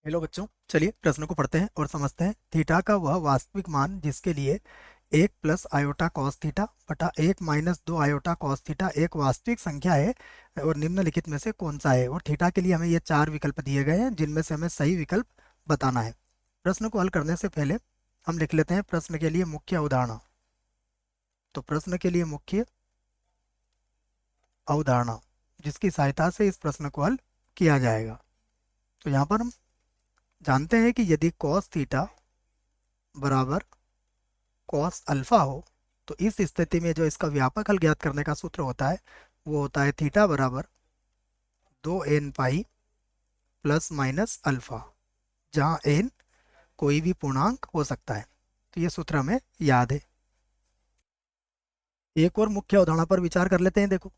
Hello बच्चों, चलिए प्रश्न को पढ़ते हैं और समझते हैं। थीटा का वह वास्तविक मान जिसके लिए 1 + आयोटा कॉस थीटा बटा 1 - 2 आयोटा कॉस थीटा एक वास्तविक संख्या है और निम्नलिखित में से कौन सा है। और थीटा के लिए हमें ये चार विकल्प दिए गए हैं जिनमें से हमें सही विकल्प बताना है। प्रश्न को हल करने से पहले हम लिख लेते हैं प्रश्न के लिए मुख्य अवधारणा। तो प्रश्न के लिए मुख्य अवधारणा जिसकी सहायता से इस प्रश्न को हल किया जाएगा। तो यहाँ पर हम जानते हैं कि यदि कॉस थीटा बराबर कॉस अल्फा हो तो इस स्थिति में जो इसका व्यापक हल ज्ञात करने का सूत्र होता है वो होता है थीटा बराबर 2n pi plus minus alpha, जहाँ n कोई भी पूर्णांक हो सकता है। तो ये सूत्र हमें याद है। एक और मुख्य अवधारणा पर विचार कर लेते हैं। देखो,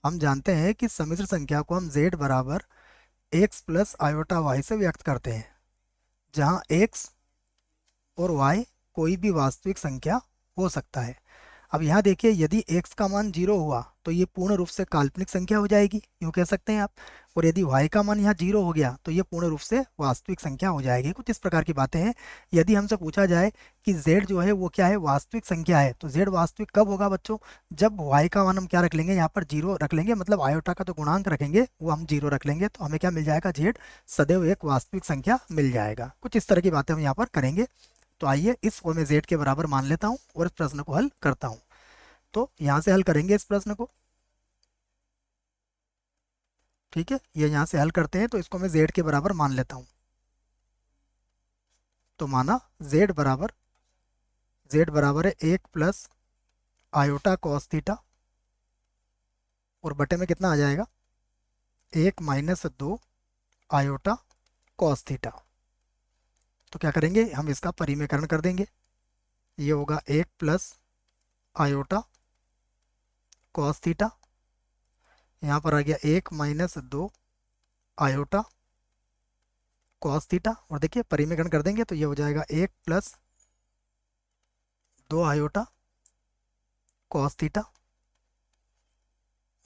हम जानते हैं कि सम्मिश्र संख्या को हम z बराबर x प्लस आयोटा y से व्यक्त करते हैं, जहाँ x और y कोई भी वास्तविक संख्या हो सकता है। अब यहाँ देखिए, यदि x का मान 0 हुआ तो ये पूर्ण रूप से काल्पनिक संख्या हो जाएगी, यूँ कह सकते हैं आप। और यदि y का मान यहाँ 0 हो गया तो ये पूर्ण रूप से वास्तविक संख्या हो जाएगी। कुछ इस प्रकार की बातें हैं। यदि हमसे पूछा जाए कि z जो है वो क्या है, वास्तविक संख्या है, तो z वास्तविक कब होगा बच्चों? जब y का मान हम क्या रख लेंगे, यहाँ पर 0 रख लेंगे, मतलब आयोटा का जो गुणांक रखेंगे वो हम 0 रख लेंगे, तो हमें क्या मिल जाएगा, z सदैव एक वास्तविक संख्या मिल जाएगा। कुछ इस तरह की बातें हम यहाँ पर करेंगे। तो आइए इस को मैं z के बराबर मान लेता हूँ और इस प्रश्न को हल करता हूँ। तो यहाँ से हल करेंगे इस प्रश्न को। ठीक है, ये यहाँ से हल करते हैं तो इसको मैं z के बराबर मान लेता हूँ। तो माना z बराबर है 1 + आयोटा कॉस थीटा, और बटे में कितना आ जाएगा, 1 - 2 आयोटा कॉस थीटा। तो क्या करेंगे, हम इसका परिमेयकरण कर देंगे। ये होगा 1 + आयोटा कॉस थीटा, यहाँ पर आ गया 1 - 2 आयोटा कॉस थीटा, और देखिए परिमेयकरण कर देंगे तो ये हो जाएगा 1 + 2 आयोटा कॉस थीटा,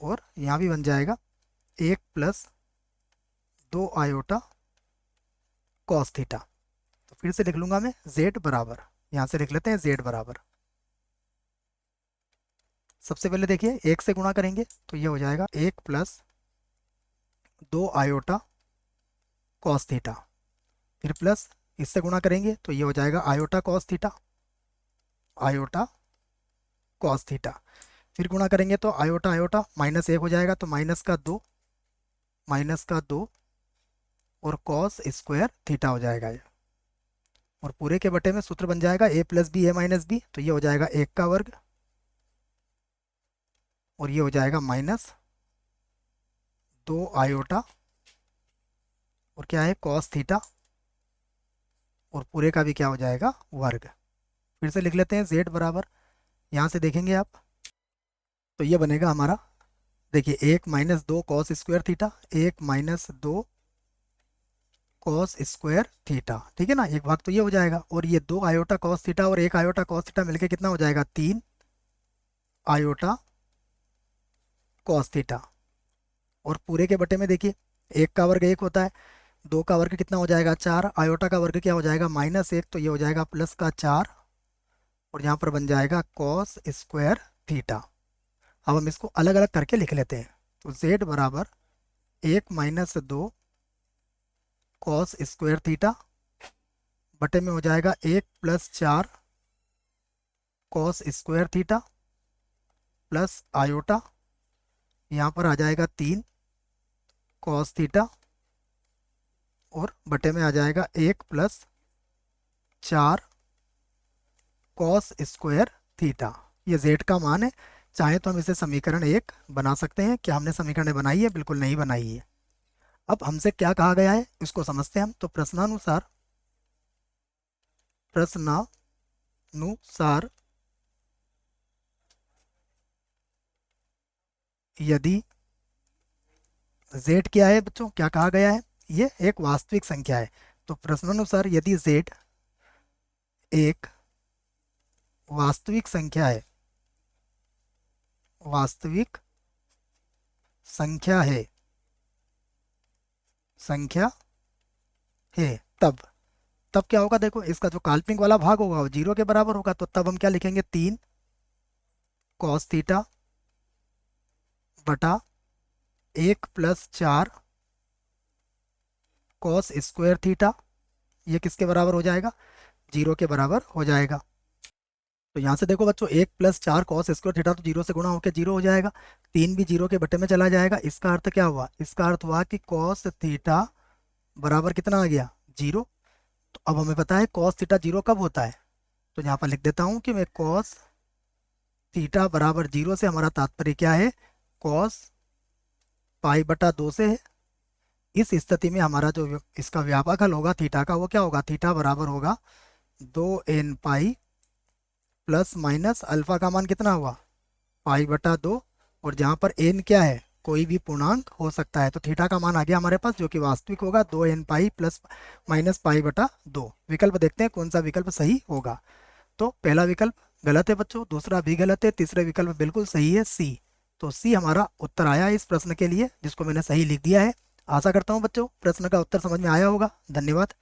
और यहाँ भी बन जाएगा 1 + 2 आयोटा कॉस थीटा। तो फिर से लिख लूंगा मैं, z बराबर, यहाँ से लिख लेते हैं z बराबर, सबसे पहले देखिए एक से गुणा करेंगे तो ये हो जाएगा 1 + 2 आयोटा कॉस थीटा, फिर प्लस इससे गुणा करेंगे तो ये हो जाएगा iota cos theta, iota cos theta. फिर गुणा करेंगे तो आयोटा आयोटा माइनस 1 हो जाएगा, तो माइनस का दो और कॉस स्क्वायर थीटा हो जाएगा ये। और पूरे के बटे में सूत्र बन जाएगा a + b a - b, तो ये हो जाएगा 1 का वर्ग, और ये हो जाएगा -2 आयोटा, और क्या है, कॉस थीटा, और पूरे का भी क्या हो जाएगा, वर्ग। फिर से लिख लेते हैं z बराबर, यहाँ से देखेंगे आप तो ये बनेगा हमारा, देखिए 1 - 2 cos square theta, 1 - 2 cos square theta, ठीक है ना, एक भाग तो ये हो जाएगा, और ये 2 आयोटा कॉस थीटा और 1 आयोटा कॉस थीटा मिलके कितना हो जाएगा, 3 आयोटा कॉस थीटा। और पूरे के बटे में देखिए, 1 का वर्ग 1 होता है, 2 का वर्ग कितना हो जाएगा, 4, आयोटा का वर्ग क्या हो जाएगा, -1, तो ये हो जाएगा +4, और यहाँ पर बन जाएगा कॉस स्क्वायर थीटा। अब हम इसको अलग अलग करके लिख लेते हैं। तो z बराबर 1 - 2 कॉस स्क्वायर थीटा बटे में हो जाएगा 1 + 4 cos square theta plus iota, यहाँ पर आ जाएगा 3 कॉस थीटा, और बटे में आ जाएगा 1 + 4 कॉस स्क्वायर थीटा। ये z का मान है। चाहे तो हम इसे समीकरण 1 बना सकते हैं। क्या हमने समीकरण बनाई है? बिल्कुल नहीं बनाई है। अब हमसे क्या कहा गया है इसको समझते हैं हम। तो प्रश्नानुसार यदि z क्या है बच्चों, क्या कहा गया है, ये एक वास्तविक संख्या है। तो प्रश्नानुसार यदि z एक वास्तविक संख्या है, वास्तविक संख्या है, संख्या है, तब क्या होगा देखो, इसका जो काल्पनिक वाला भाग होगा वो 0 के बराबर होगा, तो तब हम क्या लिखेंगे, 3 कॉस थीटा बटा 1 + 4 कॉस स्क्वायर थीटा। ये किसके बराबर हो जाएगा, 0 के बराबर हो जाएगा। तो यहाँ से देखो बच्चों, 1 + 4 कॉस स्क्वायर थीटा तो 0 से गुणा होकर 0 हो जाएगा, 3 भी 0 के बटे में चला जाएगा। इसका अर्थ क्या हुआ, इसका अर्थ हुआ कि कॉस थीटा बराबर कितना आ गया, 0। तो अब हमें पता है कॉस थीटा 0 कब होता है, तो यहाँ पर लिख देता हूँ कि मैं कॉस थीटा बराबर 0 से हमारा तात्पर्य क्या है, कॉस π/2 से है। इस स्थिति में हमारा जो इसका व्यापक हल होगा थीटा का, वो क्या होगा, थीटा बराबर होगा 2n प्लस माइनस अल्फा का मान कितना हुआ, π/2, और जहाँ पर n क्या है, कोई भी पूर्णांक हो सकता है, तो थीटा का मान आ गया हमारे पास जो कि वास्तविक होगा 2n प्लस माइनस π/2। विकल्प देखते हैं कौन सा विकल्प सही होगा। तो पहला विकल्प गलत है बच्चों, दूसरा भी गलत है, तीसरा विकल्प बिल्कुल सही है, सी। तो सी हमारा उत्तर आया है इस प्रश्न के लिए, जिसको मैंने सही लिख दिया है। आशा करता हूँ बच्चों प्रश्न का उत्तर समझ में आया होगा। धन्यवाद।